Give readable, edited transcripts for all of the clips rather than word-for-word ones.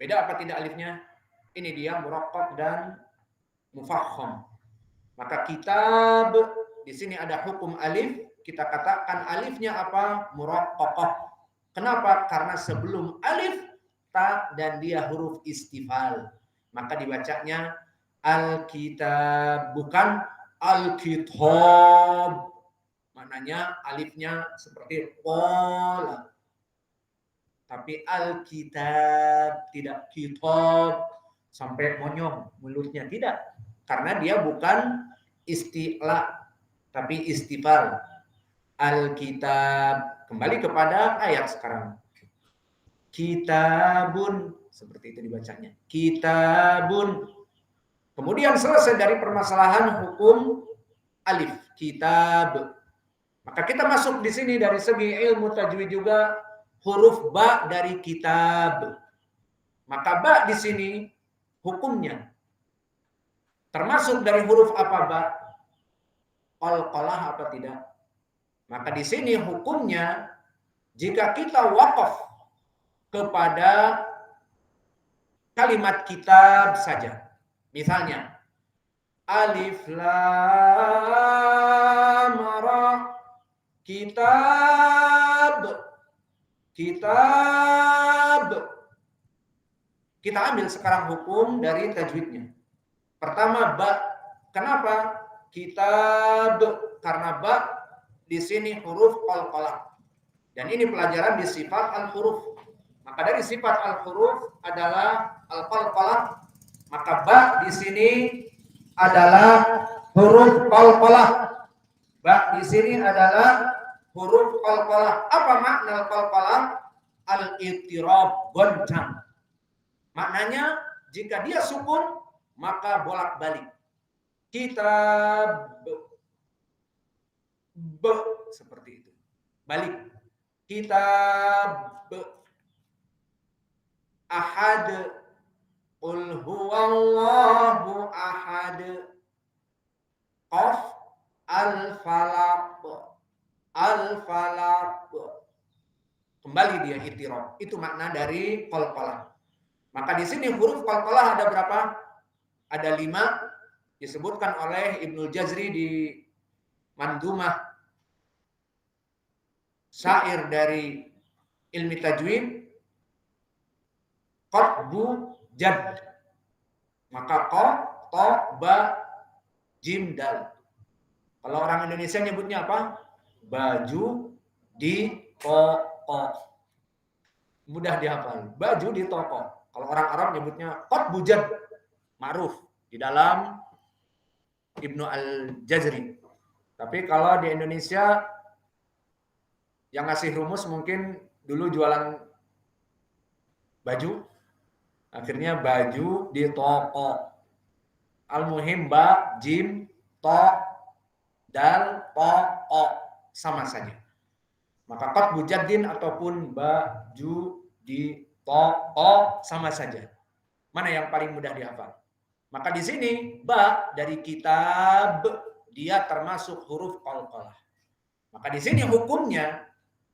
Beda apa tidak alifnya? Ini dia muraqqaq dan mufakham. Maka kitab di sini ada hukum alif, kita katakan alifnya apa? Muraqqaqah. Kenapa? Karena sebelum alif ta dan dia huruf istifal. Maka dibacanya al-kitab, bukan al-kitab. Maknanya alifnya seperti qala. Tapi al-kitab, tidak kitab sampai monyong mulutnya, tidak. Karena dia bukan isti'la tapi istifal. Al-kitab, kembali kepada ayat sekarang. Kitabun, seperti itu dibacanya. Kitabun. Kemudian selesai dari permasalahan hukum alif, kitab. Maka kita masuk di sini dari segi ilmu tajwid juga huruf ba dari kitab. Maka ba di sini hukumnya termasuk dari huruf apa ba? Qalqalah apa tidak? Maka di sini hukumnya jika kita wakaf kepada kalimat kitab saja. Misalnya alif lam ra kitab. Kita ambil sekarang hukum dari tajwidnya. Pertama ba. Kenapa? Kitab, karena ba di sini huruf qalqalah. Dan ini pelajaran di sifat al-huruf. Maka dari sifat al-huruf adalah al-qalqalah, maka ba di sini adalah huruf qalqalah. Ba di sini adalah huruf qalqalah. Apa makna qalqalah? Al-ittirab, goncang. Maknanya jika dia sukun maka bolak-balik. Kitab b seperti itu. Balik. Kitab ahad. Qul huwallahu ahad. Qaf al-falaq. Al-falaq. Kembali dia ittirab. Itu makna dari qalqalah. Maka di sini huruf qalqalah ada berapa? Ada 5. Disebutkan oleh Ibnul Jazri di Mandumah syair dari ilmi tajwid, qatbu jad. Maka qa, ta, ba, jim, dal. Kalau orang Indonesia nyebutnya apa? Baju di toko. Mudah dihafal. Baju di toko. Kalau orang Arab nyebutnya qatbu jad. Ma'ruf di dalam Ibnu Al-Jazri. Tapi kalau di Indonesia yang ngasih rumus mungkin dulu jualan baju, akhirnya baju di toko. Al-muhim ba, jim, to, dal, to, o sama saja. Maka qatbu jaddin ataupun baju di toko sama saja. Mana yang paling mudah dihafal? Maka di sini ba dari kitab dia termasuk huruf qalqalah. Maka di sini hukumnya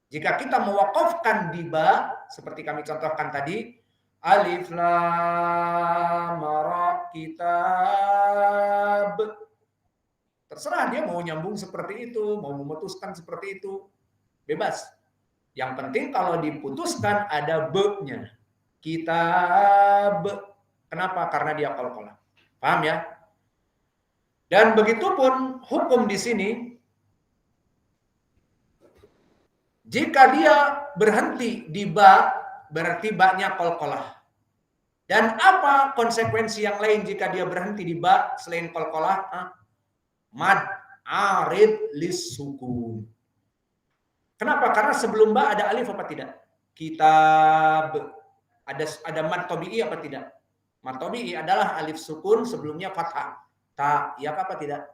jika kita mewakafkan di ba seperti kami contohkan tadi, alif lam ra kitab. Terserah dia mau nyambung seperti itu, mau memutuskan seperti itu, bebas. Yang penting kalau diputuskan ada be-nya. Kitab. Kenapa? Karena dia qalqalah. Paham ya? Dan begitupun hukum di sini, jika dia berhenti di ba, berarti ba-nya qalqalah. Dan apa konsekuensi yang lain jika dia berhenti di ba selain qalqalah? Mad arid lis sukun. Kenapa? Karena sebelum ba ada alif apa tidak? Kitab. Ada mad tabi'i apa tidak? Mad tabi'i adalah alif sukun sebelumnya fathah. Ta, ya apa tidak?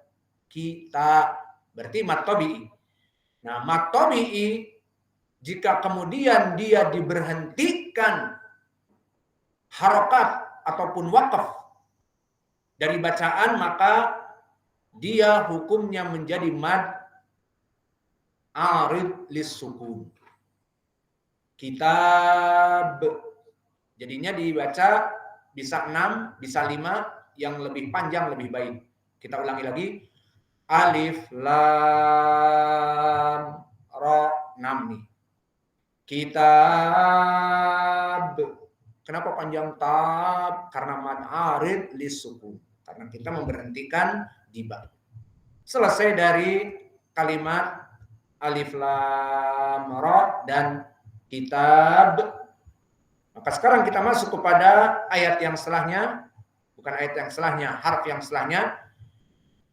Kita. Berarti mad tabi'i. Nah, mad tabi'i jika kemudian dia diberhentikan harokat ataupun wakaf dari bacaan, maka dia hukumnya menjadi mad arid lis sukun. Kitab. Jadinya dibaca bisa 6, bisa 5, yang lebih panjang lebih baik. Kita ulangi lagi. Alif, lam, ra, 6 nih. Kitab. Kenapa panjang tab? Karena mad arid lisukun. Karena kita memberhentikan di ba. Selesai dari kalimat alif lam ra dan kitab. Maka sekarang kita masuk kepada ayat yang setelahnya, bukan ayat yang setelahnya, harf yang setelahnya.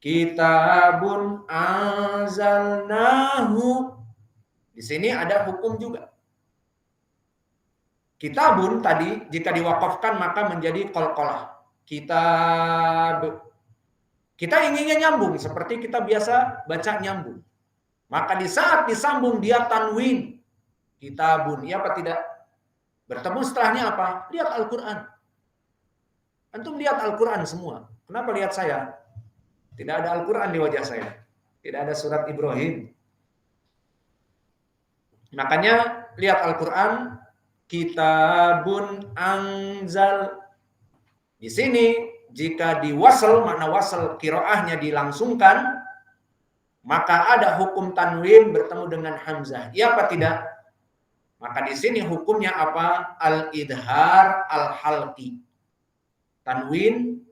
Kitabun anzalnahu. Di sini ada hukum juga. Kitabun tadi jika diwakafkan maka menjadi qalqalah. Kitab. Kita inginnya nyambung seperti kita biasa baca nyambung. Maka di saat disambung dia tanwin. Kitabun, iya apa tidak? Bertemu setelahnya apa? Lihat Al-Quran. Antum lihat Al-Quran semua. Kenapa lihat saya? Tidak ada Al-Quran di wajah saya. Tidak ada surat Ibrahim. Makanya lihat Al-Quran. Kitabun anzal. Di sini jika diwasal, makna wasal qiraahnya dilangsungkan, maka ada hukum tanwin bertemu dengan hamzah. Iya apa tidak? Maka di sini hukumnya apa? Al-idhar al-halqi. Tanwin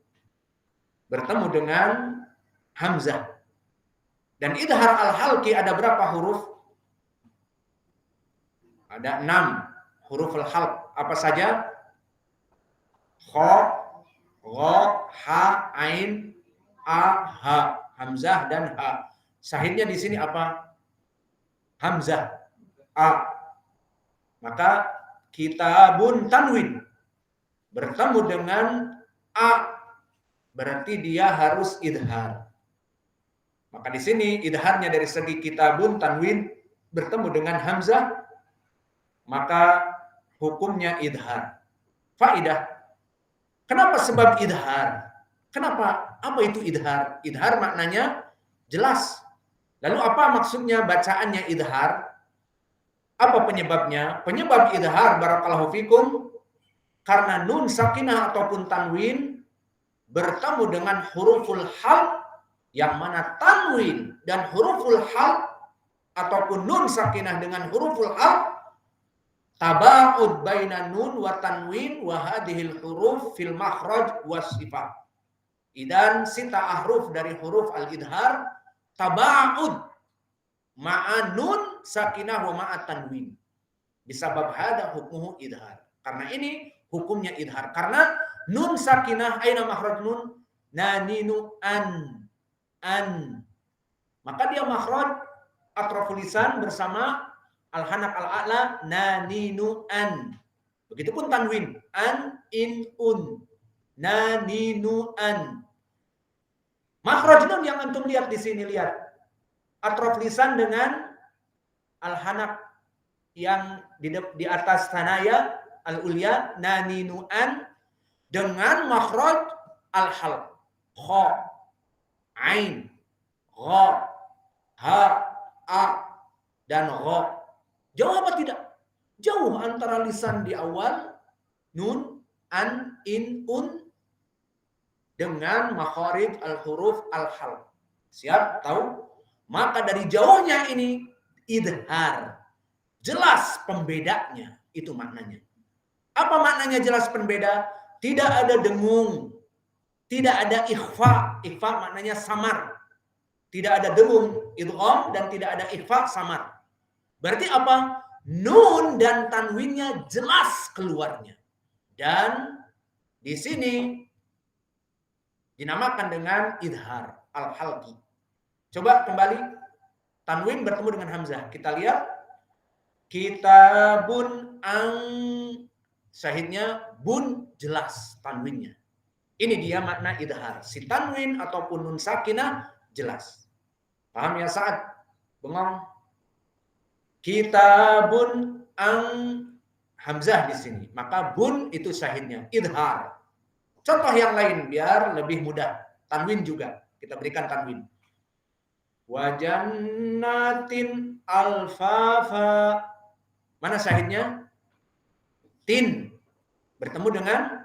bertemu dengan hamzah. Dan idhar al-halqi ada berapa huruf? Ada 6 huruf al-halq. Apa saja? Kha, gha, ha, ain, a, ha. Hamzah dan ha. Sahihnya di sini apa? Hamzah. A. Maka kitabun tanwin bertemu dengan a, berarti dia harus idhar. Maka di sini idharnya dari segi kitabun tanwin bertemu dengan hamzah, maka hukumnya idhar. Faidah. Kenapa sebab idhar? Kenapa? Apa itu idhar? Idhar maknanya jelas. Lalu apa maksudnya bacaannya idhar? Apa penyebabnya? Penyebab idhar barakallahu fikum karena nun sakinah ataupun tanwin bertemu dengan huruful halq, yang mana tanwin dan huruful halq ataupun nun sakinah dengan huruful halq tabaud baina nun wa tanwin wa hadhil huruf fil makhraj was sifat. Idan sita ahruf dari huruf al-idhar tabaud ma'a nun sakinah wa ma'a tanwin. Bisabab hada hukmuhu idhar. Karena ini hukumnya idhar. Karena nun sakinah aina makhraj nun naninu an. Maka dia makhraj atraful lisan bersama al-hanak al-a'la naninu an. Begitupun tanwin an in un naninu an. Makhraj nun yang antum lihat di sini, lihat atraf lisan dengan al-hanak yang di atas tanaya al-ulya naninuan dengan makhraj al-halq kha, ain, gha, ha, a dan gha. Jauh apa tidak? Jauh antara lisan di awal nun, an, in, un dengan makharij al-huruf al-halq. Siap? Tahu? Maka dari jauhnya ini idhar. Jelas pembedanya. Itu maknanya. Apa maknanya jelas pembeda? Tidak ada dengung. Tidak ada ikhfa. Ikhfa maknanya samar. Tidak ada dengung, idgham, dan tidak ada ikhfa, samar. Berarti apa? Nun dan tanwinnya jelas keluarnya. Dan di sini dinamakan dengan idhar al-halqi. Coba kembali, tanwin bertemu dengan hamzah. Kita lihat, kitabun ang, syahidnya bun, jelas tanwinnya. Ini dia makna idhar. Si tanwin ataupun nun sakinah jelas. Paham ya Sa'ad? Bengong. Kitabun ang, hamzah di sini. Maka bun itu syahidnya, idhar. Contoh yang lain biar lebih mudah. Tanwin juga. Kita berikan tanwin. Wajannatin alfafa. Mana syahidnya? Tin. bertemu dengan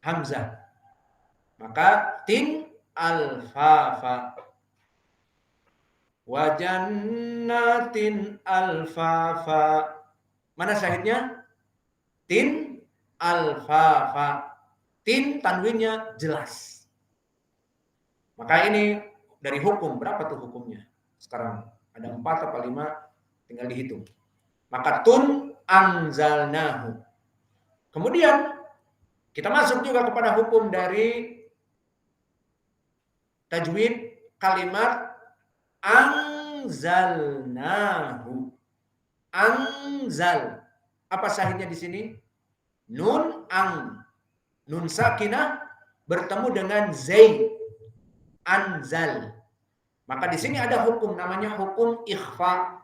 hamzah. Maka tin alfafa. Wa jannatin alfafa. Mana syahidnya? Tin alfafa. Tin tanwinnya jelas. Maka ini dari hukum, berapa tuh hukumnya? Sekarang ada 4 atau 5, tinggal dihitung. Maka tun anzalnahu. Kemudian kita masuk juga kepada hukum dari tajwid kalimat anzalnahu. Anzal. Apa sahihnya di sini? Nun ang. Nun sakinah bertemu dengan zai. Anzal. Maka di sini ada hukum namanya hukum ikhfa.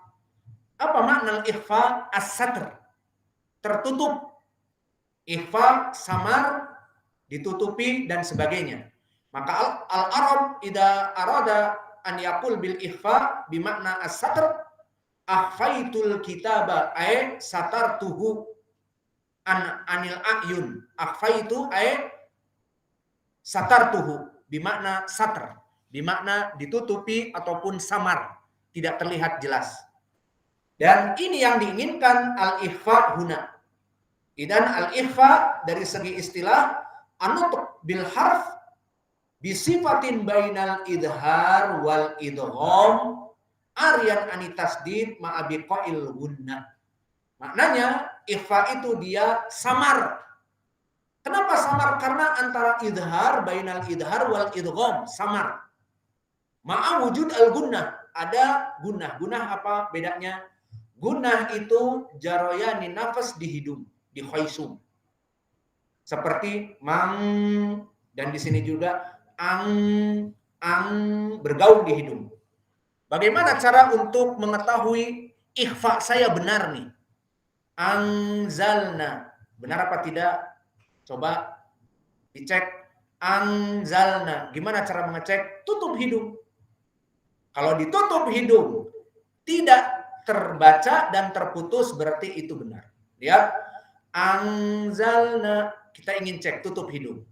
Apa makna ikhfa? As-satr. Tertutup. Ikhfa samar, ditutupi dan sebagainya. Maka al-Arab idza arada an yaqul bil ikhfa bimakna as-satr, akhfaitul kitaba ay satartuhu anil ayun. Akhfaitu ay satartuhu bimakna satr, bimakna ditutupi ataupun samar, tidak terlihat jelas. Dan ini yang diinginkan al-ikhfa huna. Dan al-ikhfa dari segi istilah anutuk bil harf bisifatin bainal idhar wal idgham aryan anitasdid ma'abiqail gunnah. Maknanya ikhfa itu dia samar. Kenapa samar? Karena antara idhar bainal idhar wal idgham samar. Ma'a wujud al gunnah, ada gunnah. Gunnah apa bedanya? Gunnah itu jaroyani nafas di hidung, di khaisum. Seperti mang, dan di sini juga ang bergaul di hidung. Bagaimana cara untuk mengetahui ikhfa saya benar nih? Anzalna. Benar apa tidak? Coba dicek. Anzalna. Gimana cara mengecek? Tutup hidung. Kalau ditutup hidung tidak terbaca dan terputus berarti itu benar. Lihat. Anzalna. Kita ingin cek tutup hidung.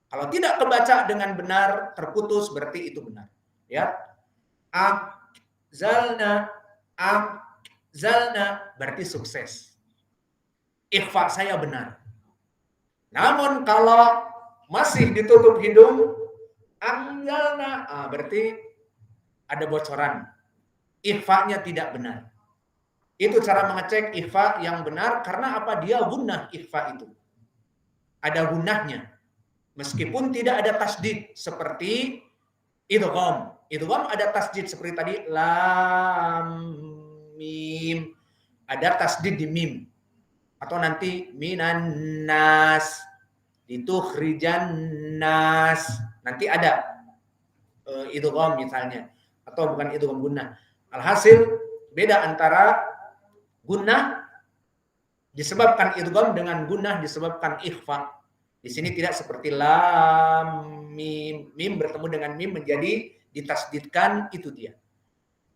Kalau tidak kebaca dengan benar, terputus berarti itu benar. Lihat. Anzalna. Anzalna berarti sukses. Ikhfa saya benar. Namun kalau masih ditutup hidung, anzalna, berarti ada bocoran. Ikhfa-nya tidak benar. Itu cara mengecek ikhfa yang benar karena apa? Dia gunnah ikhfa itu. Ada gunnahnya. Meskipun tidak ada tasdid seperti idgham. Idgham ada tasdid seperti tadi lam mim. Ada tasdid di mim. Atau nanti minan nas, ditukhrijan nas. Nanti ada idgham misalnya. Atau bukan idgham gunnah. Alhasil beda antara gunnah disebabkan idgham dengan gunnah disebabkan ikhfa. Di sini tidak seperti lam mim, mim bertemu dengan mim menjadi ditasdidkan, itu dia.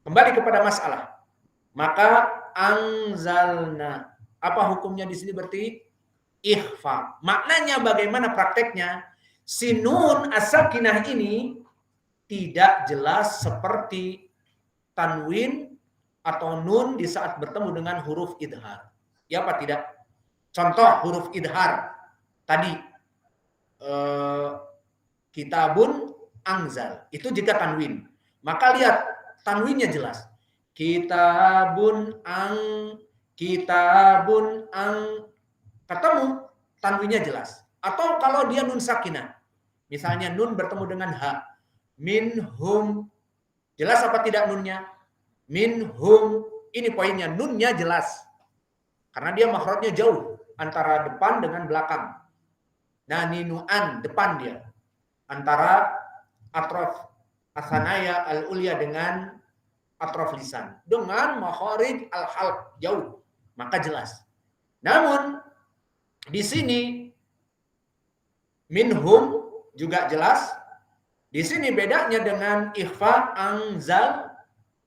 Kembali kepada masalah. Maka anzalna. Apa hukumnya di sini berarti? Ikhfa. Maknanya bagaimana prakteknya? Si nun as-sakinah ini tidak jelas seperti tanwin atau nun di saat bertemu dengan huruf idhar. Ya apa tidak? Contoh huruf idhar. Tadi kitabun angzal. Itu jika tanwin. Maka lihat tanwinnya jelas. Kitabun ang ketemu tanwinnya jelas. Atau kalau dia nun sakinah. Misalnya nun bertemu dengan ha. Minhum. Jelas apa tidak nunnya? Minhum. Ini poinnya, nunnya jelas. Karena dia makhrajnya jauh antara depan dengan belakang. Nah, ninuan depan dia. Antara atrof asanaya al-ulya dengan atrof lisan. Dengan makhraj al-halq jauh. Maka jelas. Namun di sini minhum juga jelas. Di sini bedanya dengan ikhfa anzal.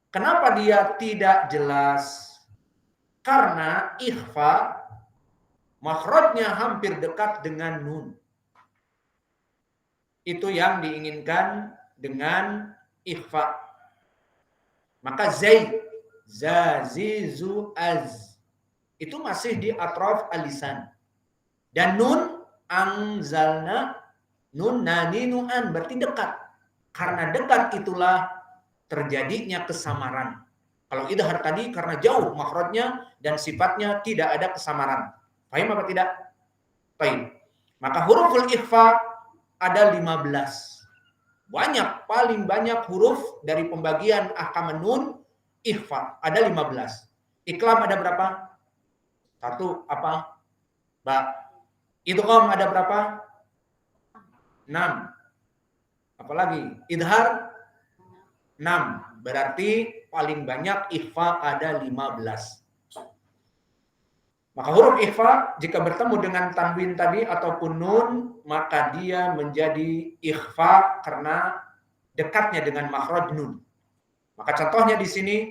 Kenapa dia tidak jelas? Karena ikhfa makhrajnya hampir dekat dengan nun. Itu yang diinginkan dengan ikhfa. Maka zai, za, zi, zu, az. Itu masih di atraf al-lisan. Dan nun, anzalna, nun, nani, nu'an. Berarti dekat. Karena dekat itulah terjadinya kesamaran. Kalau idhar tadi karena jauh makhrajnya dan sifatnya tidak ada kesamaran. Paham apa tidak? Baik. Maka huruful ikhfa ada 15. Banyak, paling banyak huruf dari pembagian ahkam nun ikhfa ada 15. Iklam ada berapa? 1 apa? Ba. Idgham ada berapa? 6. Apalagi? Idhar 6. Berarti paling banyak ikhfa ada 15. Maka huruf ikhfa jika bertemu dengan tanwin tadi ataupun nun, maka dia menjadi ikhfa karena dekatnya dengan makhraj nun. Maka contohnya di sini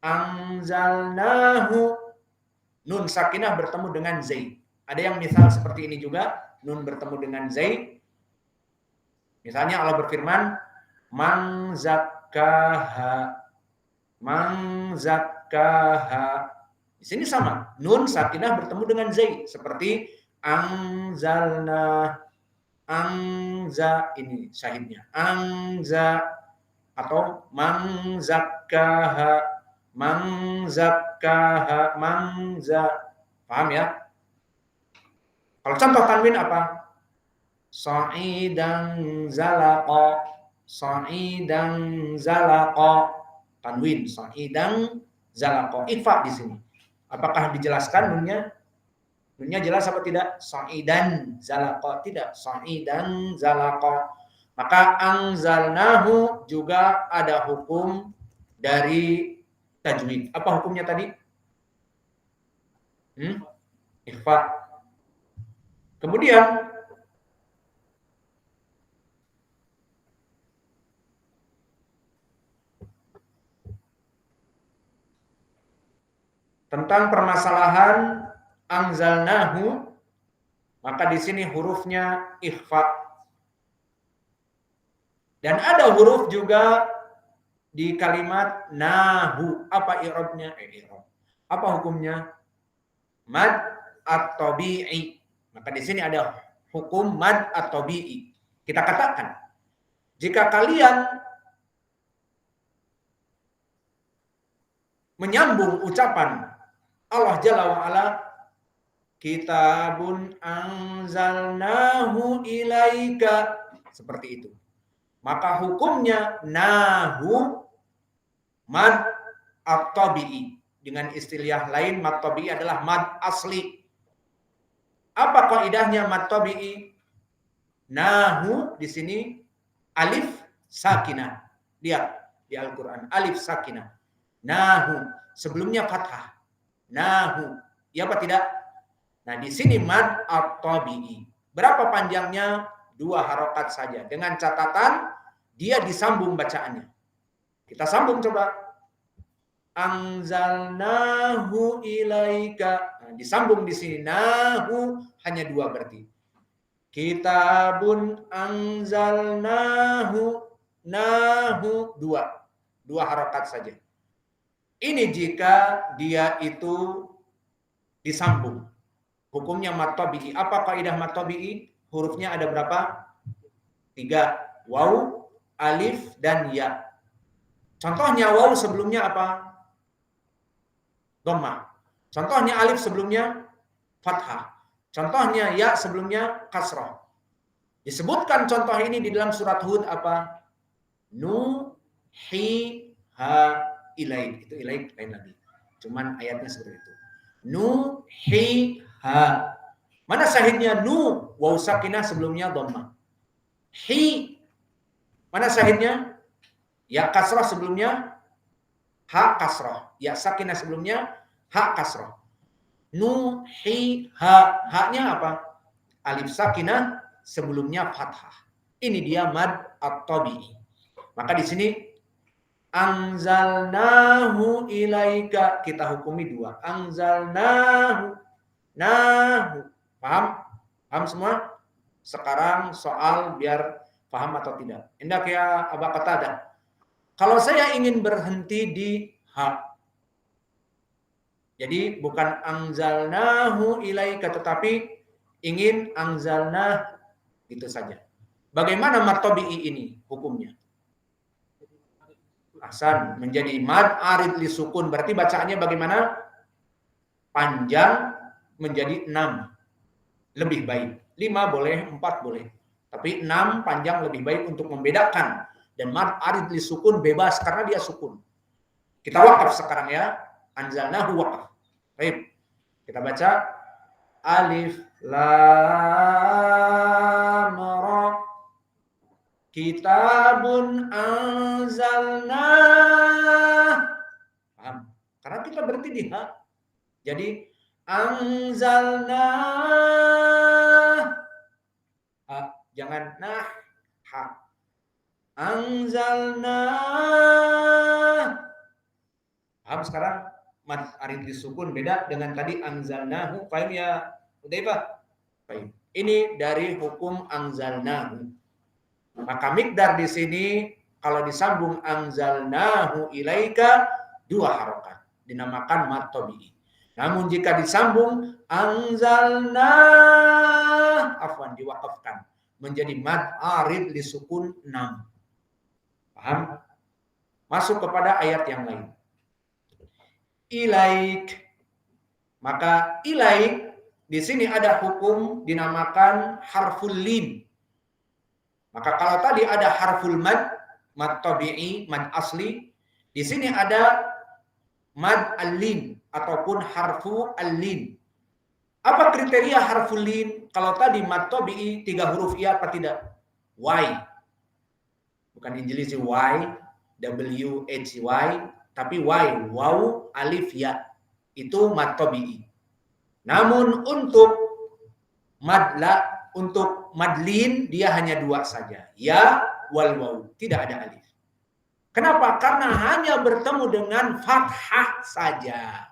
anzalnahu, nun sakinah bertemu dengan zai. Ada yang misal seperti ini juga, nun bertemu dengan zai. Misalnya Allah berfirman, man zakkaha, man zakkaha. Di sini sama, nun sakinah bertemu dengan zai seperti anzalna, angza, ini syahidnya, angza, atau man zakkaha, man zakkaha, manza. Paham ya? Kalau contoh tanwin apa? Sa'idan zalaqa, sa'idan zalaqa. Tanwin, sa'idan zalaqa. Ikhfa di sini. Apakah dijelaskan nunnya? Nunnya jelas apa tidak? Sa'idan zalaqa. Tidak. Sa'idan zalaqa. Maka anzalnahu juga ada hukum dari tajwid. Apa hukumnya tadi? Ikhfa. Kemudian tentang permasalahan anzalnahu, maka di sini hurufnya ikhfa. Dan ada huruf juga di kalimat nahu. Apa i'rabnya? Apa hukumnya? Mad at-tabi'i. Maka di sini ada hukum mad at-tabi'i. Kita katakan, jika kalian menyambung ucapan Allah Jalla wa'ala, kitabun anzalnahu ilaika, seperti itu, maka hukumnya nahu mad at-tabi'i. Dengan istilah lain, mad tabi'i adalah mad asli. Apa kaidahnya mad tabi'i? Nahu di sini alif sakinah. Lihat di Al-Qur'an, alif sakinah. Nahu, sebelumnya fathah. Nahu, ya apa tidak? Nah, di sini mad at-tabi'i. Berapa panjangnya? 2 harokat saja. Dengan catatan dia disambung bacaannya. Kita sambung coba. Anzalnahu ilaika. Nah, disambung di sini. Nahu hanya 2 berarti. Kitabun anzalnahu, nahu 2 harokat saja. Ini jika dia itu disambung. Hukumnya mad tabi'i. Apa kaidah mad tabi'i? Hurufnya ada berapa? 3. Waw, alif, dan ya. Contohnya waw sebelumnya apa? Dhammah. Contohnya alif sebelumnya fathah. Contohnya ya sebelumnya kasrah. Disebutkan contoh ini di dalam surat Hud apa? Nuhiha ilaik. Itu ilaik lain lagi. Cuman ayatnya seperti itu. Nuhiha. Mana syahidnya? Nu, waw sakinah sebelumnya dhammah. Hi. Mana syahidnya? Ya kasrah sebelumnya ha kasrah. Ya sakinah sebelumnya ha kasrah. Nuhiha. Haknya apa? Alif sakinah sebelumnya fathah. Ini dia mad at-tabi'i. Maka di sini anzalnahu ilaika, kita hukumi 2. Anzalnahu, nahu Paham? Paham semua? Sekarang soal biar paham atau tidak. Hendak ya Aba Qatadah. Kalau saya ingin berhenti di ha, jadi bukan anzalnahu ilaika tetapi ingin anzalnah gitu saja. Bagaimana mad tabi'i ini hukumnya? Ahsan, menjadi mad arid li sukun. Berarti bacaannya bagaimana? Panjang menjadi 6. Lebih baik. 5 boleh, 4 boleh. Tapi 6 panjang lebih baik untuk membedakan. Dan mad arid li sukun bebas karena dia sukun. Kita wakaf sekarang ya. Anzalnahu wakaf. Baik. Kita baca alif lam ra. Kitabun anzalnah. Paham? Karena kita berhenti di ha. Jadi anzalnah. Ha, jangan nah, ha. Anzalnah. Paham sekarang? Mad arid disukun beda dengan tadi anzalnahu. Paham ya? Udah Pak? Baik. Ini dari hukum anzalnahu. Maka mikdar di sini kalau disambung anzalnahu ilaika 2 harokat. Dinamakan mad tabi'i. Namun jika disambung anzalnah afwan diwakafkan menjadi mad arid disukun 6. Paham? Masuk kepada ayat yang lain. Ilaik. Maka ilaik di sini ada hukum dinamakan harful lin. Maka kalau tadi ada harful mad, mad tabi'i, mad asli, di sini ada mad al-lin ataupun harfu al-lin. Apa kriteria harful lin? Kalau tadi mad tabi'i 3 huruf ya apa tidak? Y. Bukan Injilisi Y, W H Y, tapi Y, waw, alif ya. Itu mad tabi'i. Namun untuk madlin dia hanya 2 saja. Ya wal waw, tidak ada alif. Kenapa? Karena hanya bertemu dengan fathah saja.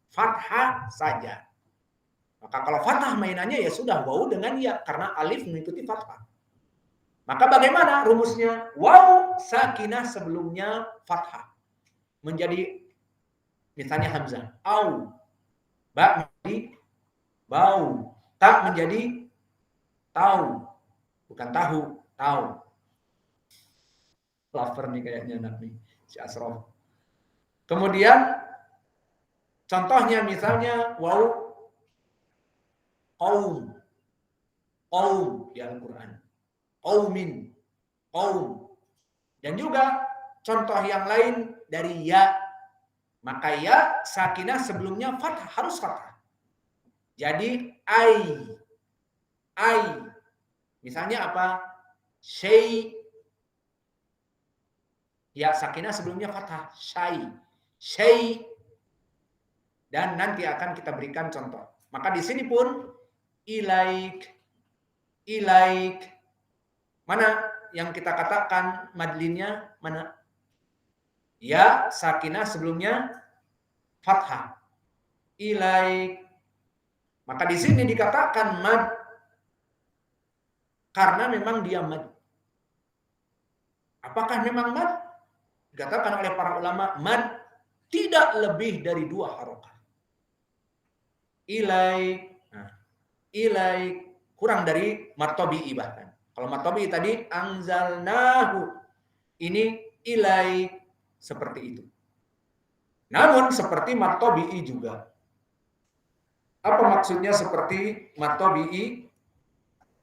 Fathah saja. Maka kalau fathah mainannya ya sudah waw dengan ya karena alif mengikuti fathah. Maka bagaimana rumusnya? Waw sakinah sebelumnya fathah. Menjadi misalnya hamzah. Au. Ba menjadi bau. Ta menjadi tahu. Bukan tahu, tahu. Lapar nih kayaknya anak nih, si Asrof. Kemudian contohnya misalnya waw qaum. Qaum di Al-Qur'an. Qaumin. Qaum. Dan juga contoh yang lain dari ya. Maka ya sakinah sebelumnya fathah, harus fathah. Jadi ai. Misalnya apa? Syai. Ya sakinah sebelumnya fathah. Syai. Dan nanti akan kita berikan contoh. Maka di sini pun ilaik. Mana yang kita katakan madlinnya? Mana? Ya sakinah sebelumnya fathah. Ilaik. Maka di sini dikatakan mad karena memang dia mad. Apakah memang mad? Dikatakan oleh para ulama mad tidak lebih dari 2 harokat. Ilaik. Nah, ilaik kurang dari mad tabi'i bahkan. Kalau mad tabi'i tadi anzalnahu. Ini ilaik seperti itu. Namun seperti mad tabi'i juga. Apa maksudnya seperti mad tabi'i?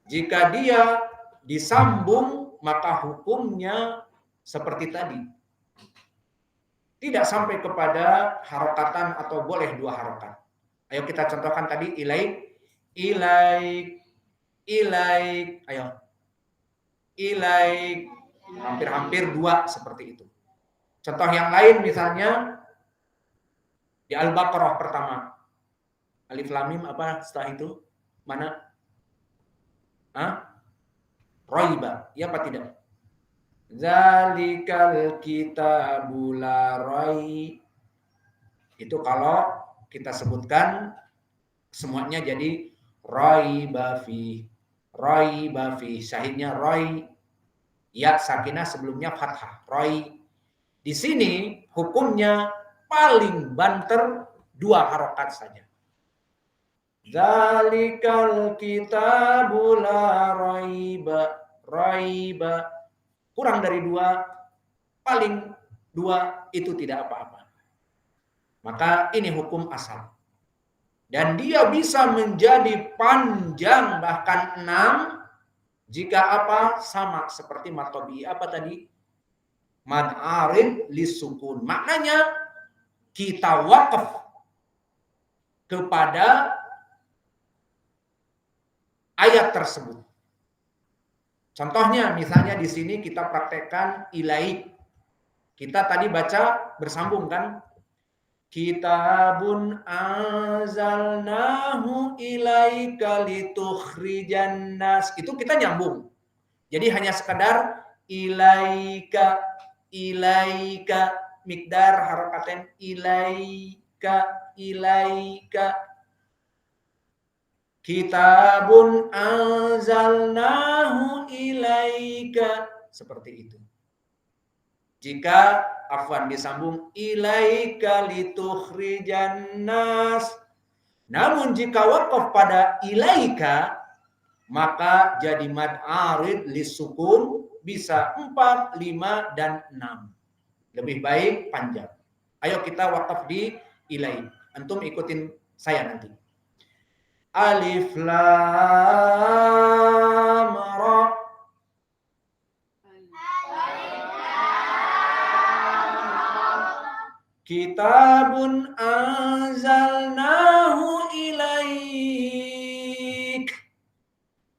Jika dia disambung maka hukumnya seperti tadi. Tidak sampai kepada harokatan atau boleh 2 harokat. Ayo kita contohkan tadi ilaik. Ayo. Ilaik. Hampir-hampir 2 seperti itu. Contoh yang lain misalnya di Al-Baqarah pertama. Alif lam mim apa setelah itu? Mana? Raiba. Ya apa tidak? Zalikal kitabu la raib. Itu kalau kita sebutkan semuanya jadi raiba fi. Raiba fi. Syahidnya roi. Ya sakinah sebelumnya fathah. Roi. Di sini hukumnya paling banter 2 harokat saja. Zalikal kitabu la raiba. Raiba. Kurang dari 2, paling 2 itu tidak apa-apa. Maka ini hukum asal. Dan dia bisa menjadi panjang bahkan 6 jika apa? Sama seperti mad tabi'i. Apa tadi? Mad arid lisukun. Maknanya kita wakaf kepada ayat tersebut. Contohnya misalnya di sini kita praktekkan ilaik. Kita tadi baca bersambung kan? Kitabun anzalnahu ilaika litukhrijan nas. Itu kita nyambung. Jadi hanya sekedar ilaika, ilaika, miqdar harakaten ilaika, ilaika. Kitabun anzalnahu ilaika. Seperti itu. Jika afwan disambung ilaika litukhrijan nas. Namun jika wakaf pada ilaika maka jadi mad arid lisukun bisa 4, 5 dan 6. Lebih baik panjang. Ayo kita wakaf di ilai. Antum ikutin saya nanti. Alif lam ra. Kitabun anzalnahu ilaik.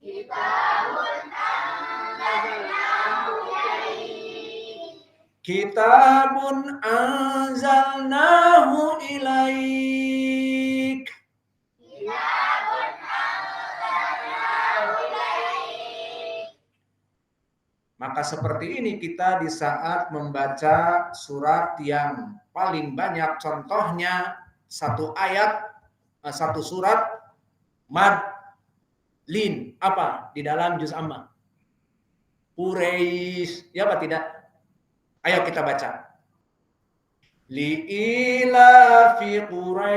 Kitabun anzalnahu ilaik. Kitabun anzalnahu ilaik. Kitabun anzalnahu ilaik. Maka seperti ini kita di saat membaca surat yang paling banyak contohnya satu ayat, satu surat mad lin apa di dalam juz amma Quraisy, ya apa tidak? Ayo kita baca. Li ila fi Quraisy